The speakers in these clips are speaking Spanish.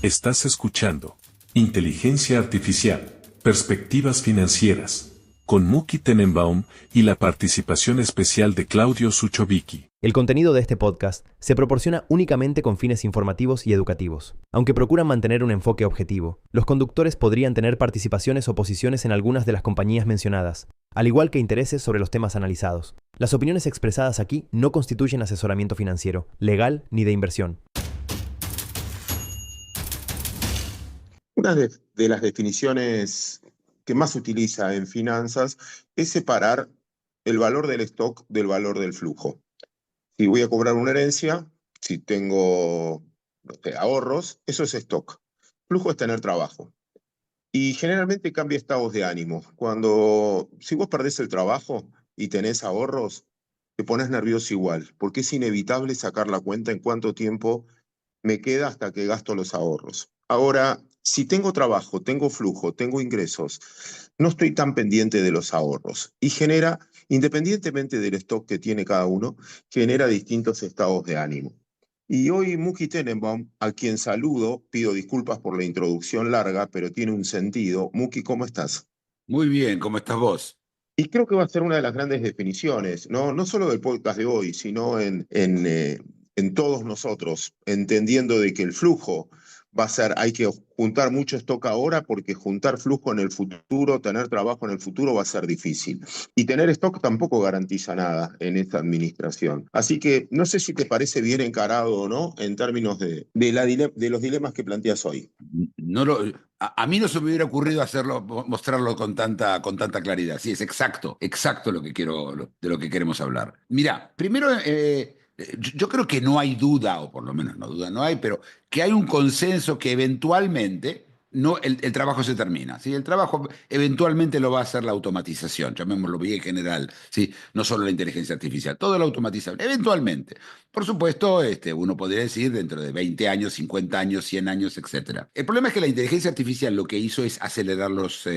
Estás escuchando Inteligencia Artificial, Perspectivas Financieras, con Muki Tenenbaum y la participación especial de Claudio Suchovicki. El contenido de este podcast se proporciona únicamente con fines informativos y educativos. Aunque procuran mantener un enfoque objetivo, los conductores podrían tener participaciones o posiciones en algunas de las compañías mencionadas, al igual que intereses sobre los temas analizados. Las opiniones expresadas aquí no constituyen asesoramiento financiero, legal ni de inversión. Una de las definiciones que más se utiliza en finanzas es separar el valor del stock del valor del flujo. Si voy a cobrar una herencia, si tengo ahorros, eso es stock. Flujo es tener trabajo. Y generalmente cambia estados de ánimo. Si vos perdés el trabajo y tenés ahorros, te pones nervioso igual, porque es inevitable sacar la cuenta en cuánto tiempo me queda hasta que gasto los ahorros. Ahora, si tengo trabajo, tengo flujo, tengo ingresos, no estoy tan pendiente de los ahorros y genera, independientemente del stock que tiene cada uno, genera distintos estados de ánimo. Y hoy Muki Tenenbaum, a quien saludo, pido disculpas por la introducción larga, pero tiene un sentido. Muki, ¿cómo estás? Muy bien, ¿cómo estás vos? Y creo que va a ser una de las grandes definiciones, no solo del podcast de hoy, sino en todos nosotros, entendiendo de que el flujo va a ser, hay que juntar mucho stock ahora porque juntar flujo en el futuro, tener trabajo en el futuro va a ser difícil. Y tener stock tampoco garantiza nada en esta administración. Así que no sé si te parece bien encarado o no en términos de los dilemas que planteas hoy. A mí no se me hubiera ocurrido mostrarlo con tanta claridad. Sí, es exacto de lo que queremos hablar. Mira, primero, yo creo que no hay duda, o por lo menos no hay, pero que hay un consenso que eventualmente el trabajo se termina. ¿Sí? El trabajo eventualmente lo va a hacer la automatización, llamémoslo bien general, ¿sí? No solo la inteligencia artificial, todo lo automatizable, eventualmente. Por supuesto, uno podría decir dentro de 20 años, 50 años, 100 años, etc. El problema es que la inteligencia artificial lo que hizo es acelerar los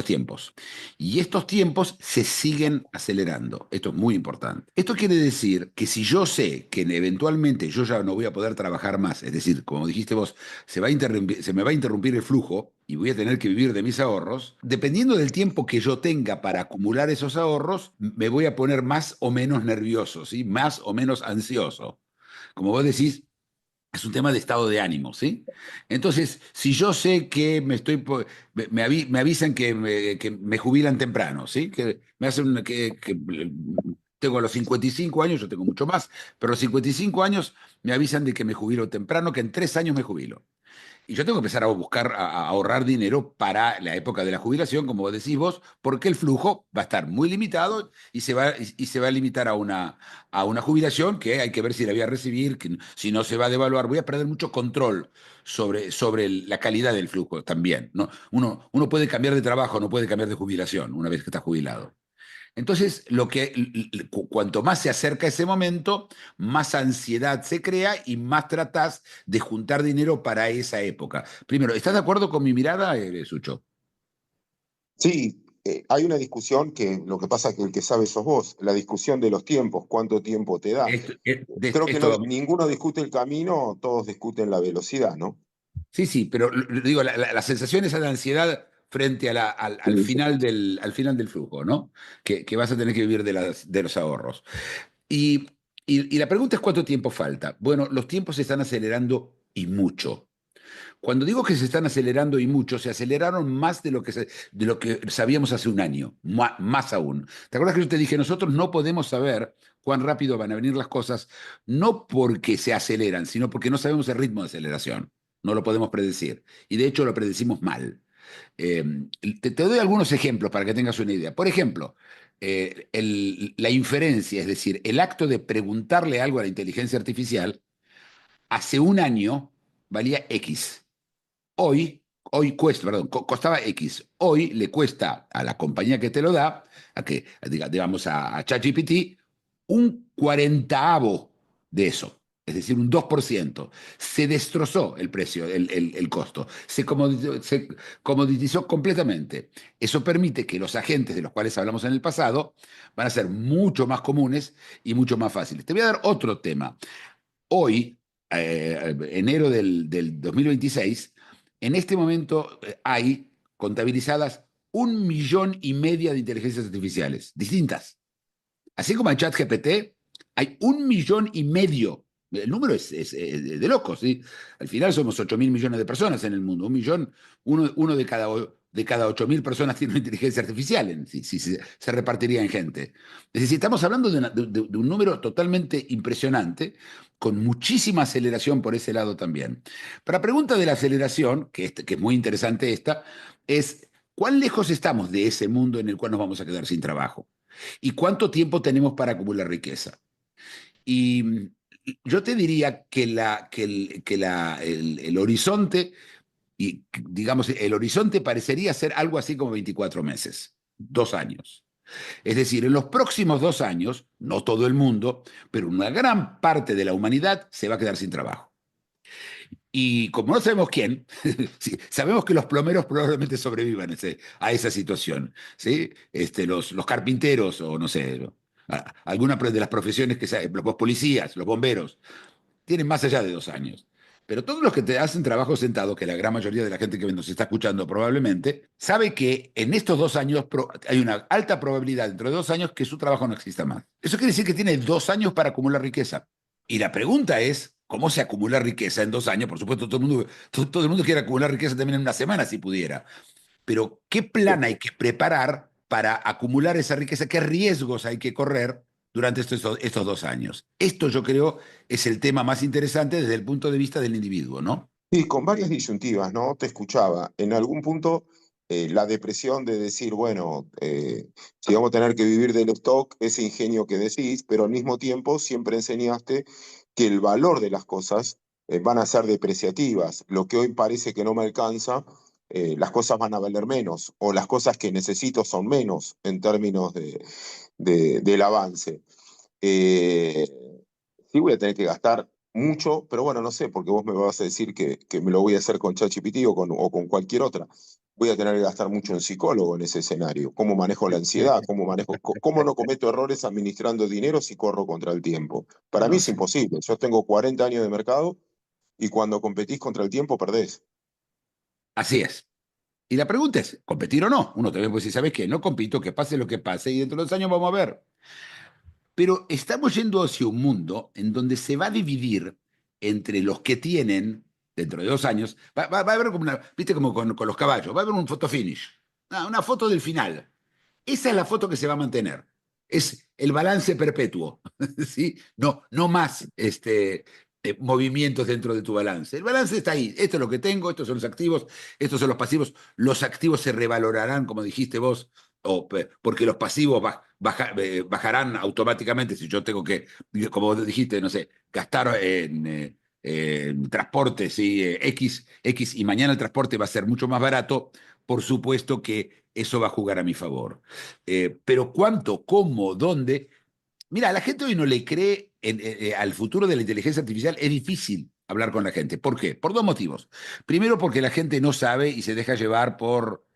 tiempos. Y estos tiempos se siguen acelerando. Esto es muy importante. Esto quiere decir que si yo sé que eventualmente yo ya no voy a poder trabajar más, es decir, como dijiste vos, se me va a interrumpir el flujo y voy a tener que vivir de mis ahorros, dependiendo del tiempo que yo tenga para acumular esos ahorros, me voy a poner más o menos nervioso, ¿sí? Más o menos ansioso. Como vos decís, es un tema de estado de ánimo, ¿sí? Entonces, si yo sé que me avisan que me jubilan temprano, ¿sí? Que me hacen que tengo los 55 años, yo tengo mucho más, pero a los 55 años me avisan de que me jubilo temprano, que en 3 años me jubilo. Y yo tengo que empezar a buscar, a ahorrar dinero para la época de la jubilación, como decís vos, porque el flujo va a estar muy limitado y se va a limitar a una jubilación que hay que ver si la voy a recibir, que si no se va a devaluar. Voy a perder mucho control sobre la calidad del flujo también, ¿no? Uno puede cambiar de trabajo, no puede cambiar de jubilación una vez que está jubilado. Entonces, cuanto más se acerca ese momento, más ansiedad se crea y más tratás de juntar dinero para esa época. Primero, ¿estás de acuerdo con mi mirada, Sucho? Sí, hay una discusión que lo que pasa es que el que sabe sos vos, la discusión de los tiempos, cuánto tiempo te da. Creo que ninguno discute el camino, todos discuten la velocidad, ¿no? Sí, pero digo, la sensación esa de ansiedad frente al final del flujo, ¿no? Que vas a tener que vivir de los ahorros. Y la pregunta es cuánto tiempo falta. Bueno, los tiempos se están acelerando y mucho. Cuando digo que se están acelerando y mucho, se aceleraron más de lo que sabíamos hace un año, más aún. ¿Te acuerdas que yo te dije, nosotros no podemos saber cuán rápido van a venir las cosas, no porque se aceleran, sino porque no sabemos el ritmo de aceleración? No lo podemos predecir. Y de hecho lo predecimos mal. Eh, te doy algunos ejemplos para que tengas una idea. Por ejemplo, la inferencia, es decir, el acto de preguntarle algo a la inteligencia artificial, hace un año valía X. Costaba X. Hoy le cuesta a la compañía que te lo da, digamos a ChatGPT, un cuarentaavo de eso, es decir, un 2%. Se destrozó el precio, el costo. Se comoditizó completamente. Eso permite que los agentes de los cuales hablamos en el pasado van a ser mucho más comunes y mucho más fáciles. Te voy a dar otro tema. Hoy, enero del 2026, en este momento hay contabilizadas 1,5 millones de inteligencias artificiales distintas. Así como hay ChatGPT, hay 1,5 millones. El número es de locos, ¿sí? Al final somos 8.000 millones de personas en el mundo. 1 millón, uno de cada 8.000 personas tiene una inteligencia artificial, si se repartiría en gente. Es decir, estamos hablando de un número totalmente impresionante, con muchísima aceleración por ese lado también. Pero la pregunta de la aceleración, que es muy interesante es ¿cuán lejos estamos de ese mundo en el cual nos vamos a quedar sin trabajo? ¿Y cuánto tiempo tenemos para acumular riqueza? Y yo te diría el horizonte, y digamos, el horizonte parecería ser algo así como 24 meses, 2 años. Es decir, en los próximos 2 años, no todo el mundo, pero una gran parte de la humanidad se va a quedar sin trabajo. Y como no sabemos quién, sí, sabemos que los plomeros probablemente sobrevivan a esa situación, ¿sí? Los carpinteros o no sé, alguna de las profesiones los policías, los bomberos, tienen más allá de 2 años. Pero todos los que te hacen trabajo sentado, que la gran mayoría de la gente que nos está escuchando probablemente, sabe que en estos 2 años hay una alta probabilidad dentro de 2 años que su trabajo no exista más. Eso quiere decir que tiene 2 años para acumular riqueza. Y la pregunta es, ¿cómo se acumula riqueza en 2 años? Por supuesto, todo el mundo quiere acumular riqueza también en una semana si pudiera. Pero ¿qué plan hay que preparar para acumular esa riqueza? ¿Qué riesgos hay que correr durante estos 2 años? Esto yo creo es el tema más interesante desde el punto de vista del individuo, ¿no? Sí, con varias disyuntivas, ¿no? Te escuchaba. En algún punto, la depresión de decir, bueno, si vamos a tener que vivir del stock, ese ingenio que decís, pero al mismo tiempo siempre enseñaste que el valor de las cosas van a ser depreciativas. Lo que hoy parece que no me alcanza, las cosas van a valer menos, o las cosas que necesito son menos en términos del avance. Eh, sí voy a tener que gastar mucho, pero bueno, no sé, porque vos me vas a decir que me lo voy a hacer con ChatGPT o con cualquier otra. Voy a tener que gastar mucho en psicólogo en ese escenario. ¿Cómo manejo la ansiedad? ¿Cómo no cometo errores administrando dinero si corro contra el tiempo? Para mí No es sé. imposible. Yo tengo 40 años de mercado y cuando competís contra el tiempo perdés. Así es. Y la pregunta es, ¿competir o no? Uno también puede decir, ¿sabes qué? No compito, que pase lo que pase y dentro de 2 años vamos a ver. Pero estamos yendo hacia un mundo en donde se va a dividir entre los que tienen, dentro de 2 años, va a haber como viste, como con los caballos, va a haber un photo finish, una foto del final. Esa es la foto que se va a mantener. Es el balance perpetuo, ¿sí? No, no más movimientos dentro de tu balance. El balance está ahí. Esto es lo que tengo, estos son los activos, estos son los pasivos. Los activos se revalorarán, como dijiste vos, porque los pasivos bajarán automáticamente si yo tengo que, como vos dijiste, no sé, gastar en transporte, ¿sí? X y mañana el transporte va a ser mucho más barato, por supuesto que eso va a jugar a mi favor. Pero cuánto, cómo, dónde. Mira, la gente hoy no le cree al futuro de la inteligencia artificial. Es difícil hablar con la gente. ¿Por qué? Por dos motivos. Primero, porque la gente no sabe y se deja llevar por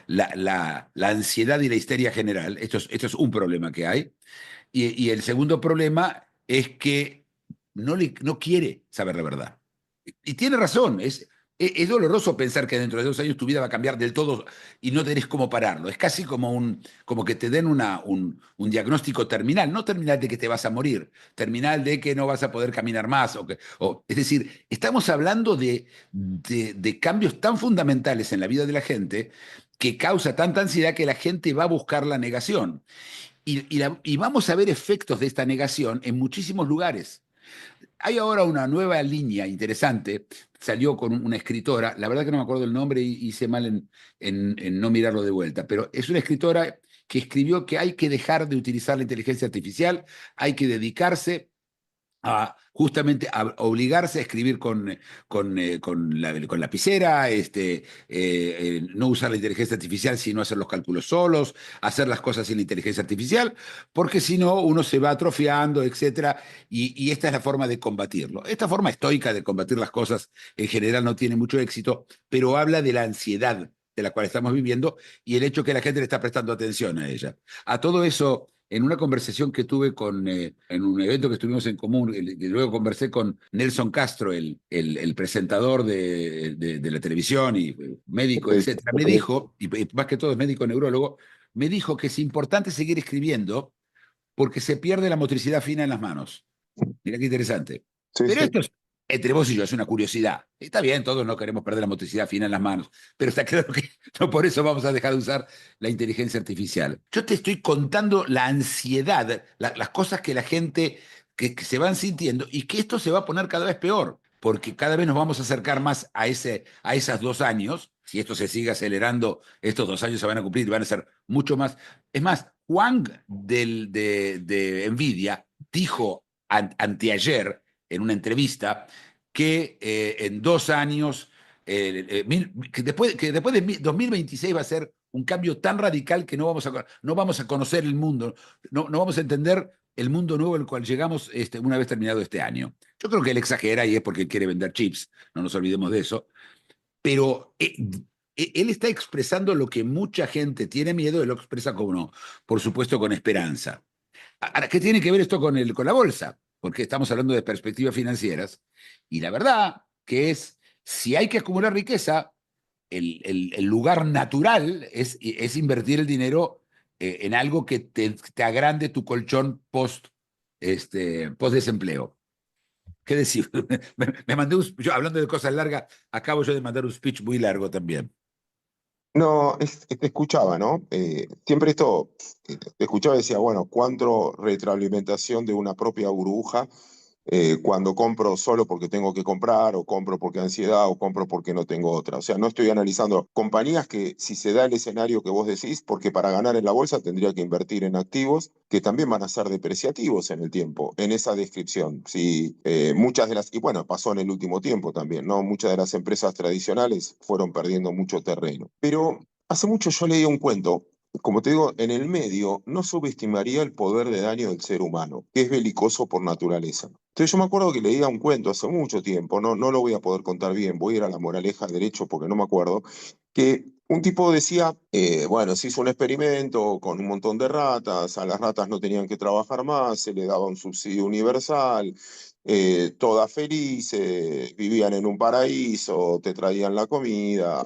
la ansiedad y la histeria general. Esto es un problema que hay. Y el segundo problema es que no quiere saber la verdad. Y tiene razón, es doloroso pensar que dentro de 2 años tu vida va a cambiar del todo y no tenés cómo pararlo. Es casi como que te den un diagnóstico terminal, no terminal de que te vas a morir, terminal de que no vas a poder caminar más. Es decir, estamos hablando de cambios tan fundamentales en la vida de la gente que causa tanta ansiedad que la gente va a buscar la negación. Y vamos a ver efectos de esta negación en muchísimos lugares. Hay ahora una nueva línea interesante, salió con una escritora, la verdad que no me acuerdo el nombre y hice mal en no mirarlo de vuelta, pero es una escritora que escribió que hay que dejar de utilizar la inteligencia artificial, hay que dedicarse justamente a obligarse a escribir con lapicera, no usar la inteligencia artificial, sino hacer los cálculos solos, hacer las cosas sin la inteligencia artificial, porque si no uno se va atrofiando, etcétera, y esta es la forma de combatirlo. Esta forma estoica de combatir las cosas en general no tiene mucho éxito, pero habla de la ansiedad de la cual estamos viviendo y el hecho que la gente le está prestando atención a ella. A todo eso en una conversación que tuve en un evento que estuvimos en común, que luego conversé con Nelson Castro, el presentador de la televisión y médico, Ok, etcétera, me dijo, y más que todo es médico neurólogo, me dijo que es importante seguir escribiendo porque se pierde la motricidad fina en las manos. Mira qué interesante. sí, Pero sí. esto es, entre vos y yo, es una curiosidad. Está bien, todos no queremos perder la motricidad fina en las manos, pero está claro que no por eso vamos a dejar de usar la inteligencia artificial. Yo te estoy contando la ansiedad, las cosas que la gente que se van sintiendo y que esto se va a poner cada vez peor, porque cada vez nos vamos a acercar más a esas 2 años. Si esto se sigue acelerando, estos 2 años se van a cumplir y van a ser mucho más. Es más, Juan de Nvidia dijo anteayer en una entrevista que en 2 años, que después de 2026 va a ser un cambio tan radical que no vamos a conocer el mundo, no vamos a entender el mundo nuevo al cual llegamos una vez terminado este año. Yo creo que él exagera y es porque él quiere vender chips, no nos olvidemos de eso, pero él está expresando lo que mucha gente tiene miedo, él lo expresa como, por supuesto, con esperanza. Ahora, ¿qué tiene que ver esto con la bolsa? Porque estamos hablando de perspectivas financieras. Y la verdad que es, si hay que acumular riqueza, el lugar natural es invertir el dinero en algo que te agrande tu colchón post desempleo. ¿Qué decir? Me mandé yo, hablando de cosas largas, acabo yo de mandar un speech muy largo también. No, te escuchaba, ¿no? Siempre esto, te escuchaba y decía, bueno, cuánto retroalimentación de una propia burbuja cuando compro solo porque tengo que comprar, o compro porque ansiedad, o compro porque no tengo otra. O sea, no estoy analizando compañías que si se da el escenario que vos decís, porque para ganar en la bolsa tendría que invertir en activos que también van a ser depreciativos en el tiempo, en esa descripción. Sí, muchas de las, y bueno, pasó en el último tiempo también, ¿no? Muchas de las empresas tradicionales fueron perdiendo mucho terreno. Pero hace mucho yo leí un cuento, como te digo, en el medio no subestimaría el poder de daño del ser humano, que es belicoso por naturaleza. Entonces yo me acuerdo que leía un cuento hace mucho tiempo, no lo voy a poder contar bien, voy a ir a la moraleja derecho porque no me acuerdo, que un tipo decía, bueno, se hizo un experimento con un montón de ratas, a las ratas no tenían que trabajar más, se le daba un subsidio universal, todas felices, vivían en un paraíso, te traían la comida,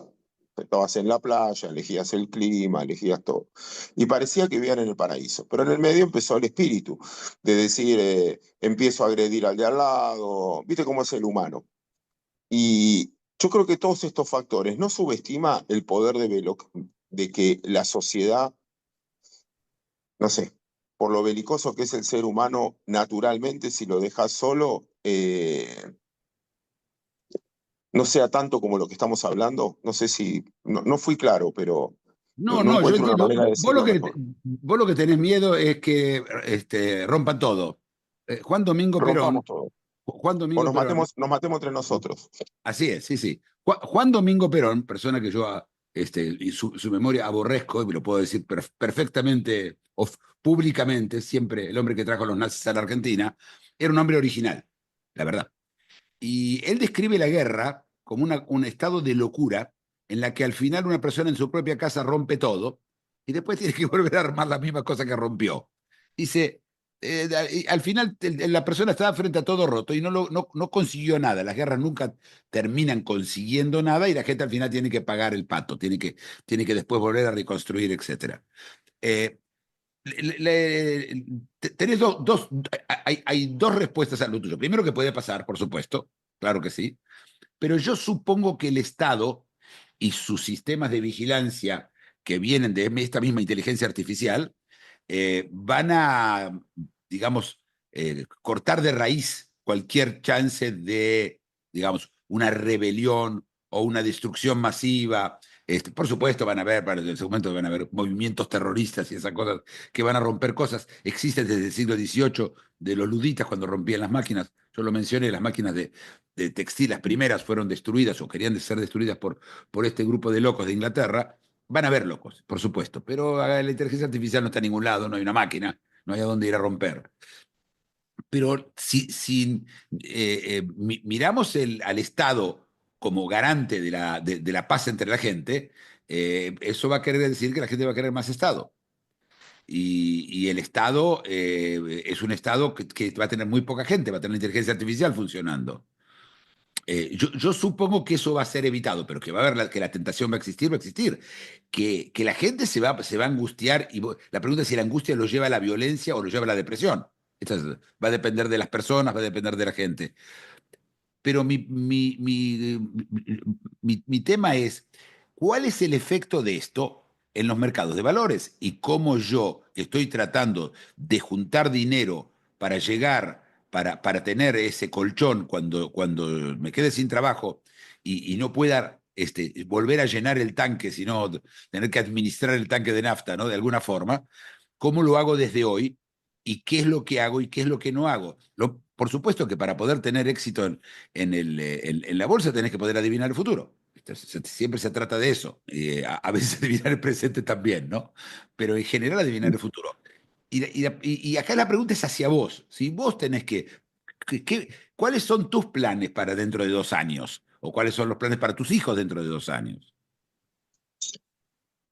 estabas en la playa, elegías el clima, elegías todo. Y parecía que vivían en el paraíso. Pero en el medio empezó el espíritu de decir, empiezo a agredir al de al lado, viste cómo es el humano. Y yo creo que todos estos factores no subestima el poder de que la sociedad, no sé, por lo belicoso que es el ser humano, naturalmente, si lo dejas solo, no sea tanto como lo que estamos hablando. No sé si, no fui claro, pero No, no no, yo encuentro una entiendo. manera de decirlo mejor. Vos lo que tenés miedo es que rompan todo. Juan Domingo Rompamos Perón, todo. Juan O Domingo Perón, nos matemos entre nosotros. así es, sí, sí. Juan Domingo Perón, persona que yo y su memoria aborrezco, y lo puedo decir perfectamente, públicamente, siempre el hombre que trajo a los nazis a la Argentina, era un hombre original, la verdad. Y él describe la guerra como un estado de locura en la que al final una persona en su propia casa rompe todo y después tiene que volver a armar la misma cosa que rompió. Dice, al final la persona estaba frente a todo roto y no consiguió nada. Las guerras nunca terminan consiguiendo nada y la gente al final tiene que pagar el pato, tiene que después volver a reconstruir, etc. Eh, tenés hay dos respuestas a lo tuyo. Primero, que puede pasar, por supuesto, claro que sí, pero yo supongo que el Estado y sus sistemas de vigilancia que vienen de esta misma inteligencia artificial van a, digamos, cortar de raíz cualquier chance de, digamos, una rebelión o una destrucción masiva. Por supuesto en ese momento van a haber movimientos terroristas y esas cosas que van a romper cosas. Existen desde el siglo XVIII de los luditas cuando rompían las máquinas. Yo lo mencioné, las máquinas de textil, las primeras fueron destruidas o querían ser destruidas por este grupo de locos de Inglaterra. Van a haber locos, por supuesto, pero la inteligencia artificial no está en ningún lado, no hay una máquina, no hay a dónde ir a romper. Pero si miramos al Estado como garante de la paz entre la gente, eso va a querer decir que la gente va a querer más Estado. y el Estado es un Estado que va a tener muy poca gente, va a tener inteligencia artificial funcionando. Yo supongo que eso va a ser evitado, pero que va a haber que la tentación va a existir, va a existir. Que la gente se va a angustiar y la pregunta es si la angustia lo lleva a la violencia o lo lleva a la depresión. Va a depender de las personas, va a depender de la gente. Pero mi tema es, ¿cuál es el efecto de esto en los mercados de valores? Y cómo yo estoy tratando de juntar dinero para llegar, para tener ese colchón cuando me quede sin trabajo y no pueda volver a llenar el tanque, sino tener que administrar el tanque de nafta, ¿no? De alguna forma, ¿cómo lo hago desde hoy? ¿Y qué es lo que hago y qué es lo que no hago? Por supuesto que para poder tener éxito en la bolsa tenés que poder adivinar el futuro. Siempre se trata de eso. A veces adivinar el presente también, ¿no? Pero en general adivinar el futuro. Y acá la pregunta es hacia vos. Si vos tenés ¿cuáles son tus planes para dentro de 2 años? ¿O cuáles son los planes para tus hijos dentro de 2 años?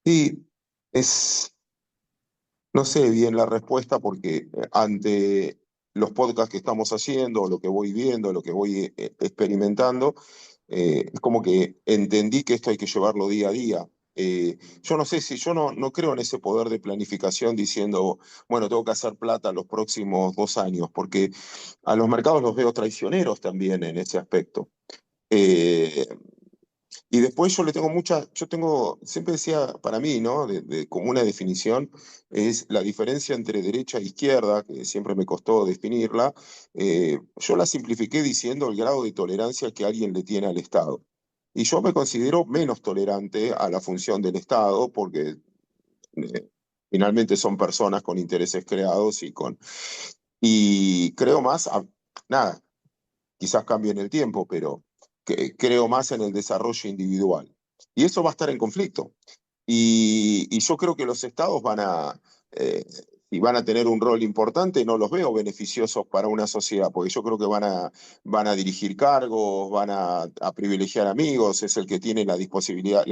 Sí, es, no sé bien la respuesta porque ante los podcasts que estamos haciendo, lo que voy viendo, lo que voy experimentando, es como que entendí que esto hay que llevarlo día a día. Yo no sé si yo no creo en ese poder de planificación diciendo, bueno, tengo que hacer plata los próximos 2 años, porque a los mercados los veo traicioneros también en ese aspecto. Eh, y después yo tengo, siempre decía para mí, ¿no? Como una definición, es la diferencia entre derecha e izquierda, que siempre me costó definirla. Yo la simplifiqué diciendo el grado de tolerancia que alguien le tiene al Estado. Y yo me considero menos tolerante a la función del Estado porque finalmente son personas con intereses creados y creo más, nada, quizás cambie en el tiempo, pero creo más en el desarrollo individual. Y eso va a estar en conflicto. Y yo creo que los estados si van a tener un rol importante, no los veo beneficiosos para una sociedad, porque yo creo que van a dirigir cargos, van a privilegiar amigos, es el que tiene la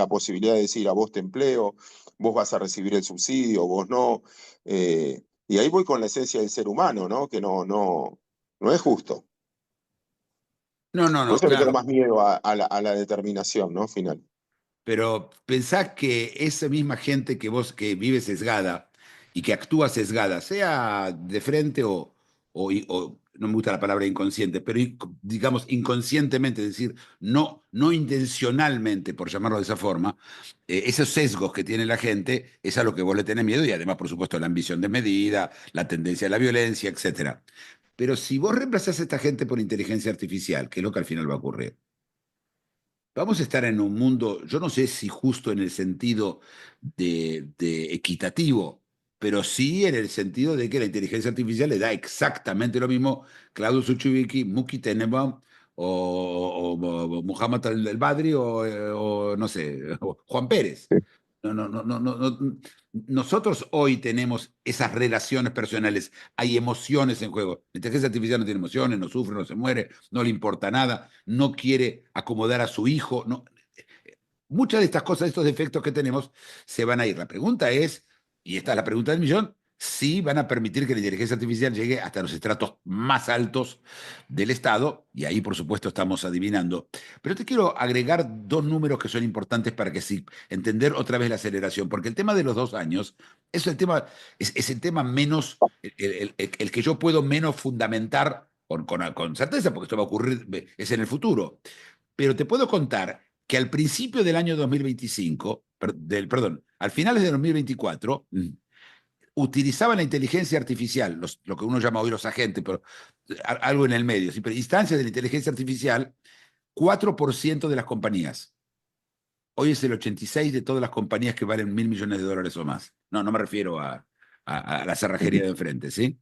posibilidad de decir a vos te empleo, vos vas a recibir el subsidio, vos no. Y ahí voy con la esencia del ser humano, ¿no? Que no es justo. No, no, Por no, eso le tengo claro. más miedo a la determinación, ¿no? Final. Pero pensá que esa misma gente que vive sesgada y que actúa sesgada, sea de frente no me gusta la palabra inconsciente, pero digamos inconscientemente, es decir, no intencionalmente, por llamarlo de esa forma, esos sesgos que tiene la gente es a lo que vos le tenés miedo y además, por supuesto, la ambición desmedida, la tendencia a la violencia, etcétera. Pero si vos reemplazás a esta gente por inteligencia artificial, que es lo que al final va a ocurrir, vamos a estar en un mundo, yo no sé si justo en el sentido de equitativo, pero sí en el sentido de que la inteligencia artificial le da exactamente lo mismo Claudio Suchiviki, Muki Tenenbaum o Muhammad al-Badri o no sé, o Juan Pérez. No, no, no, no, no, no. Nosotros hoy tenemos esas relaciones personales, hay emociones en juego. La inteligencia artificial no tiene emociones, no sufre, no se muere, no le importa nada, no quiere acomodar a su hijo. No. Muchas de estas cosas, estos defectos que tenemos, se van a ir. La pregunta es, y esta es la pregunta del millón, si van a permitir que la inteligencia artificial llegue hasta los estratos más altos del Estado, y ahí por supuesto estamos adivinando. Pero te quiero agregar dos números que son importantes para que sí, entender otra vez la aceleración, porque el tema de los 2 años es el tema menos, el que yo puedo menos fundamentar con certeza, porque esto va a ocurrir, es en el futuro. Pero te puedo contar que al principio del año 2025, perdón, al finales de 2024, utilizaban la inteligencia artificial, lo que uno llama hoy los agentes, pero algo en el medio, ¿sí? Pero instancias de la inteligencia artificial, 4% de las compañías. Hoy es el 86% de todas las compañías que valen $1.000 millones o más. No me refiero a la cerrajería de enfrente, ¿sí?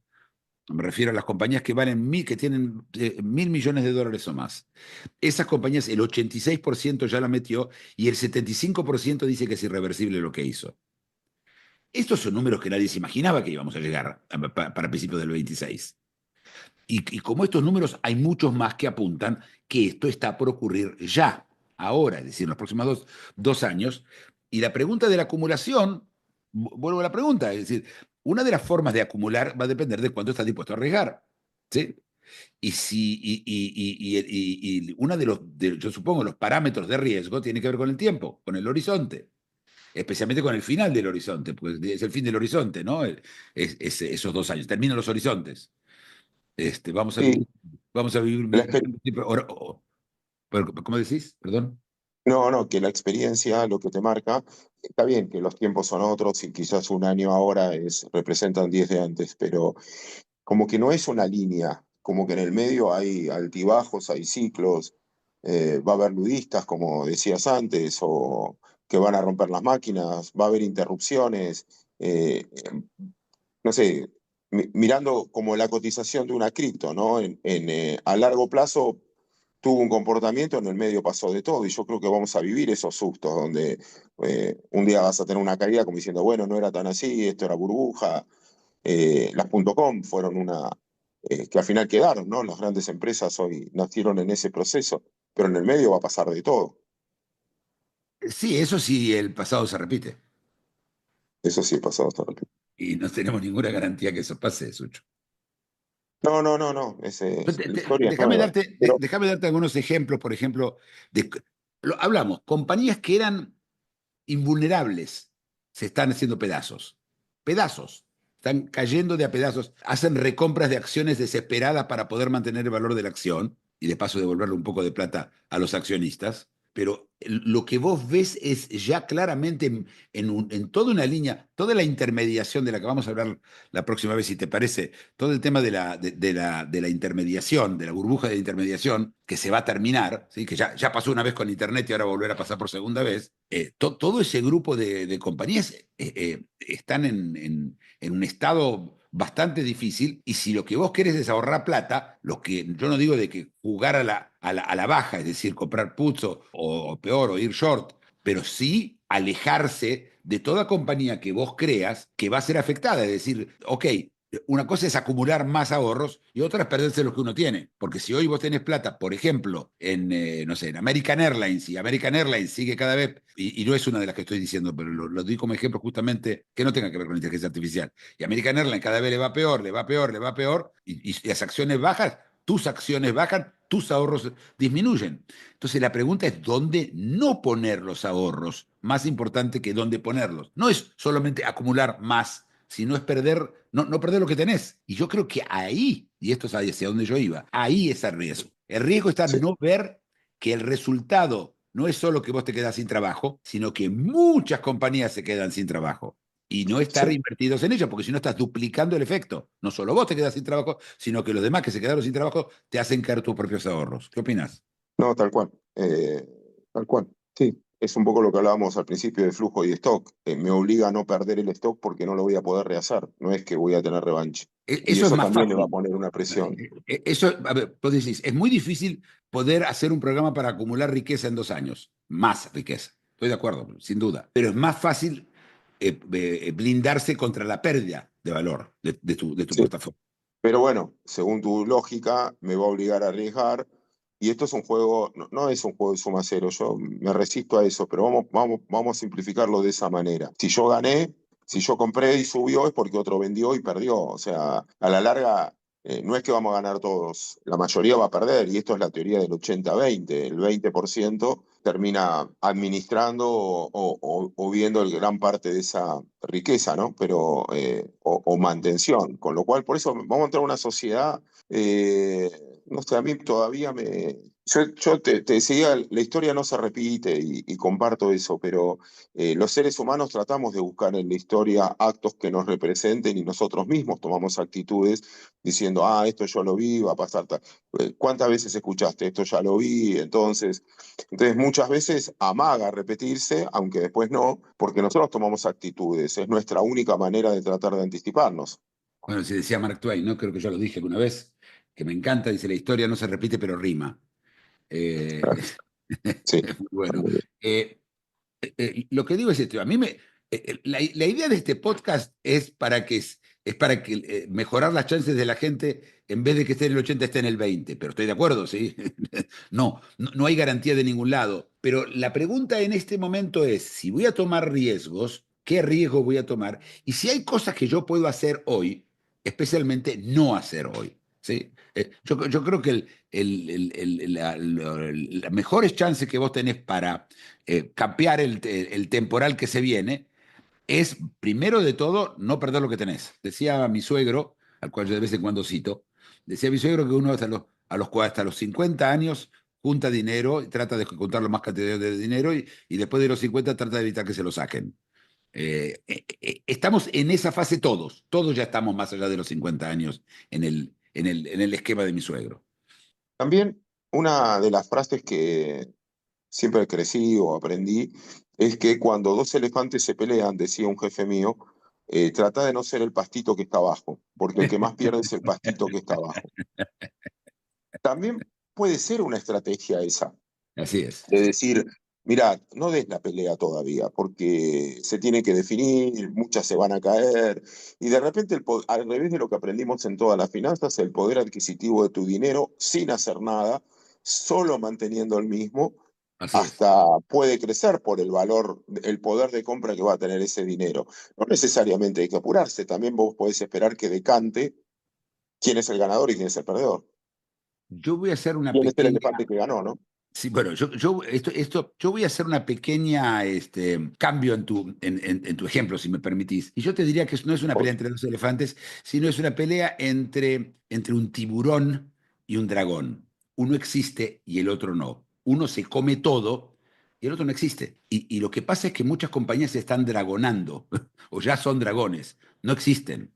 Me refiero a las compañías que valen que tienen $1.000 millones o más. Esas compañías, el 86% ya la metió y el 75% dice que es irreversible lo que hizo. Estos son números que nadie se imaginaba que íbamos a llegar para principios del 26. Y como estos números, hay muchos más que apuntan que esto está por ocurrir ya, ahora, es decir, en los próximos dos años. Y la pregunta de la acumulación, vuelvo a la pregunta, es decir, una de las formas de acumular va a depender de cuánto estás dispuesto a arriesgar. ¿Sí? Y, si, y uno yo supongo, los parámetros de riesgo tiene que ver con el tiempo, con el horizonte, especialmente con el final del horizonte, porque es el fin del horizonte, ¿no? Esos 2 años, terminan los horizontes. Vamos a Sí, vivir, vamos a vivir, la exper- ¿cómo decís? Perdón. no, no, que la experiencia lo que te marca, está bien que los tiempos son otros y quizás un año ahora representan 10 de antes, pero como que no es una línea, como que en el medio hay altibajos, hay ciclos, va a haber ludistas, como decías antes, o que van a romper las máquinas, va a haber interrupciones, no sé, mirando como la cotización de una cripto, ¿no? A largo plazo tuvo un comportamiento, en el medio pasó de todo, y yo creo que vamos a vivir esos sustos, donde un día vas a tener una caída como diciendo, bueno, no era tan así, esto era burbuja. Las .com fueron que al final quedaron, ¿no? Las grandes empresas hoy nacieron en ese proceso, pero en el medio va a pasar de todo. Sí, eso sí, el pasado se repite. Eso sí ha pasado hasta ahora. Y no tenemos ninguna garantía que eso pase, Sucho. No, no, no, no. La historia es Déjame nueva. darte, Pero déjame darte algunos ejemplos, por ejemplo, hablamos, compañías que eran invulnerables se están haciendo pedazos. Pedazos. Están cayendo de a pedazos. Hacen recompras de acciones desesperadas para poder mantener el valor de la acción y de paso devolverle un poco de plata a los accionistas. Pero lo que vos ves es ya claramente en toda una línea, toda la intermediación de la que vamos a hablar la próxima vez, si te parece, todo el tema de la intermediación, de la burbuja de intermediación, que se va a terminar, ¿sí? Que ya pasó una vez con Internet y ahora volver a pasar por segunda vez. Todo ese grupo de compañías están en un estado bastante difícil, y si lo que vos querés es ahorrar plata, yo no digo de que jugar a la baja, es decir, comprar puts o peor, o ir short, pero sí alejarse de toda compañía que vos creas que va a ser afectada, es decir, ok, una cosa es acumular más ahorros y otra es perderse lo que uno tiene. Porque si hoy vos tenés plata, por ejemplo, no sé, en American Airlines, y American Airlines sigue cada vez, y no es una de las que estoy diciendo, pero lo doy como ejemplo justamente que no tenga que ver con inteligencia artificial. Y American Airlines cada vez le va peor, le va peor, le va peor, y las acciones bajas, tus acciones bajan, tus ahorros disminuyen. Entonces la pregunta es dónde no poner los ahorros, más importante que dónde ponerlos. No es solamente acumular más, sino es no perder lo que tenés. Y yo creo que ahí, y esto es hacia donde yo iba, ahí es el riesgo. El riesgo está en sí, no ver que el resultado no es solo que vos te quedás sin trabajo, sino que muchas compañías se quedan sin trabajo. Y no estar sí. invertidos en ello, porque si no estás duplicando el efecto. No solo vos te quedás sin trabajo, sino que los demás que se quedaron sin trabajo te hacen caer tus propios ahorros. ¿Qué opinas? No, tal cual. Tal cual. Sí, es un poco lo que hablábamos al principio de flujo y stock. Me obliga a no perder el stock porque no lo voy a poder rehacer. No es que voy a tener revancha. Y Eso es eso más también le va a fácil. poner una presión. Eso, a ver, vos decís, es muy difícil poder hacer un programa para acumular riqueza en 2 años. Más riqueza. Estoy de acuerdo, sin duda. Pero es más fácil blindarse contra la pérdida de valor de tu Sí. portafolio. Pero bueno, según tu lógica, me va a obligar a arriesgar. Y esto es un juego, no, no es un juego de suma cero, yo me resisto a eso, pero vamos a simplificarlo de esa manera. Si yo gané, si yo compré y subió, es porque otro vendió y perdió. O sea, a la larga, no es que vamos a ganar todos, la mayoría va a perder, y esto es la teoría del 80-20. El 20% termina administrando o viendo el gran parte de esa riqueza, ¿no? Pero, o mantención. Con lo cual, por eso vamos a entrar a una sociedad, no sé, a mí todavía Yo te decía, la historia no se repite y comparto eso, pero los seres humanos tratamos de buscar en la historia actos que nos representen y nosotros mismos tomamos actitudes diciendo, ah, esto yo lo vi, va a pasar tal. ¿Cuántas veces escuchaste? Esto ya lo vi, entonces muchas veces amaga repetirse, aunque después no, porque nosotros tomamos actitudes, es nuestra única manera de tratar de anticiparnos. Bueno, se decía Mark Twain, ¿no? Creo que ya lo dije alguna vez, que me encanta, dice, la historia no se repite, pero rima. Eh, Sí, es muy bueno. muy bien. Lo que digo es esto, a mí la idea de este podcast es para que mejorar las chances de la gente, en vez de que esté en el 80 esté en el 20, pero estoy de acuerdo, ¿sí? No hay garantía de ningún lado, pero la pregunta en este momento es, si voy a tomar riesgos, qué riesgo voy a tomar y si hay cosas que yo puedo hacer hoy, especialmente no hacer hoy. ¿Sí? Yo creo que las mejores chances que vos tenés para cambiar el temporal que se viene es, primero de todo, no perder lo que tenés. Decía mi suegro, al cual yo de vez en cuando cito, decía mi suegro que uno hasta los 50 años junta dinero y trata de juntar lo más cantidad de dinero y después de los 50 trata de evitar que se lo saquen. Estamos en esa fase todos ya estamos más allá de los 50 años en el esquema de mi suegro. También una de las frases que siempre crecí o aprendí es que cuando dos elefantes se pelean, decía un jefe mío, trata de no ser el pastito que está abajo, porque el que más pierde es el pastito que está abajo. También puede ser una estrategia esa, Así es. de decir, mirá, no des la pelea todavía, porque se tiene que definir, muchas se van a caer, y de repente, al revés de lo que aprendimos en todas las finanzas, el poder adquisitivo de tu dinero, sin hacer nada, solo manteniendo el mismo, Así es. hasta puede crecer por el valor, el poder de compra que va a tener ese dinero. No necesariamente hay que apurarse, también vos podés esperar que decante quién es el ganador y quién es el perdedor. Yo voy a hacer una Quién es el pequeña. elefante que ganó, ¿no? Sí, bueno, yo voy a hacer una pequeña cambio en tu ejemplo, si me permitís. Y yo te diría que no es una pelea entre dos elefantes, sino es una pelea entre un tiburón y un dragón. Uno existe y el otro no. Uno se come todo y el otro no existe. Y lo que pasa es que muchas compañías se están dragonando, o ya son dragones, no existen.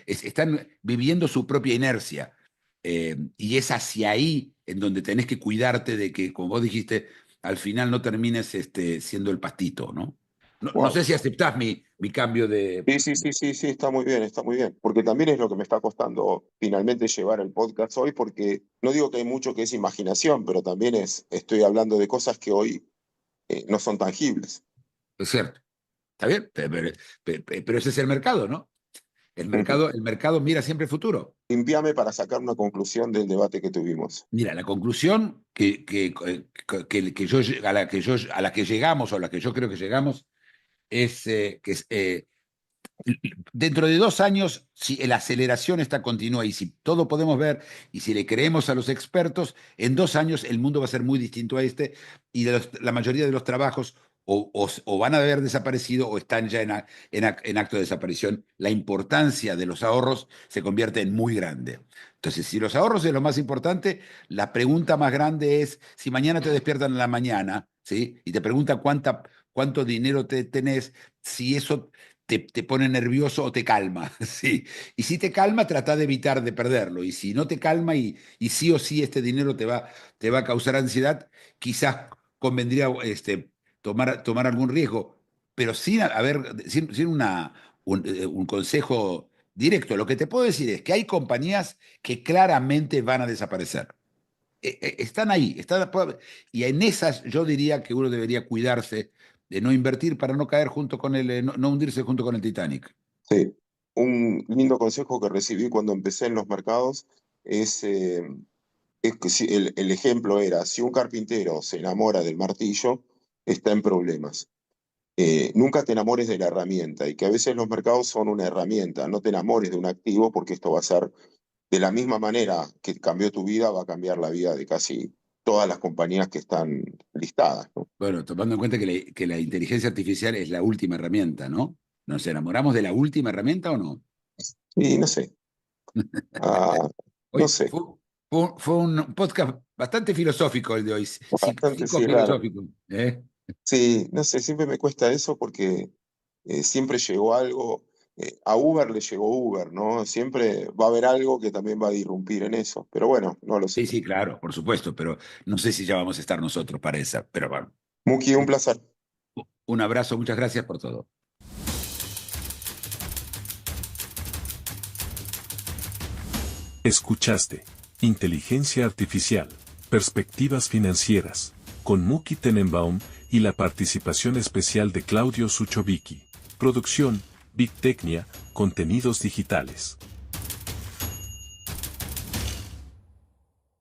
Están viviendo su propia inercia. Y es hacia ahí en donde tenés que cuidarte de que, como vos dijiste, al final no termines siendo el pastito, ¿no? No Wow. sé si aceptás mi cambio de. Sí, está muy bien, porque también es lo que me está costando finalmente llevar el podcast hoy, porque no digo que hay mucho que es imaginación, pero también estoy hablando de cosas que hoy no son tangibles. Es cierto, está bien, pero ese es el mercado, ¿no? El Ujú. mercado, el mercado mira siempre el futuro. Limpiame para sacar una conclusión del debate que tuvimos. Mira, la conclusión a la que llegamos, o a la que yo creo que llegamos, es que dentro de 2 años, si la aceleración está continua y si todo podemos ver y si le creemos a los expertos, en 2 años el mundo va a ser muy distinto a este y la mayoría de los trabajos o van a haber desaparecido o están ya en acto de desaparición. La importancia de los ahorros se convierte en muy grande. Entonces, si los ahorros es lo más importante, la pregunta más grande es, si mañana te despiertan en la mañana, ¿sí? Y te preguntan cuánto dinero tenés, si eso te pone nervioso o te calma, ¿sí? Y si te calma, trata de evitar de perderlo. Y si no te calma y sí o sí este dinero te va a causar ansiedad, quizás convendría tomar algún riesgo, pero sin un consejo directo. Lo que te puedo decir es que hay compañías que claramente van a desaparecer. Están ahí, y en esas yo diría que uno debería cuidarse de no invertir para no caer junto con no hundirse junto con el Titanic. Sí, un lindo consejo que recibí cuando empecé en los mercados es que el ejemplo era, si un carpintero se enamora del martillo, está en problemas. Nunca te enamores de la herramienta y que a veces los mercados son una herramienta, no te enamores de un activo porque esto va a ser de la misma manera que cambió tu vida, va a cambiar la vida de casi todas las compañías que están listadas, ¿no? Bueno, tomando en cuenta que la inteligencia artificial es la última herramienta, ¿no? ¿Nos enamoramos de la última herramienta o no? Y no sé, ah, no Hoy sé, fue un podcast bastante filosófico el de hoy, bastante sí, raro. psicofilosófico, ¿eh? Sí, no sé, siempre me cuesta eso porque siempre llegó algo, a Uber le llegó Uber, ¿no? Siempre va a haber algo que también va a irrumpir en eso, pero bueno, no lo sé. Sí, sí, claro, por supuesto, pero no sé si ya vamos a estar nosotros para esa. Pero bueno, Muki, un placer. un abrazo, muchas gracias por todo. Escuchaste Inteligencia Artificial, Perspectivas Financieras, con Muki Tenenbaum y la participación especial de Claudio Suchovicki. Producción, Big Tecnia, Contenidos Digitales.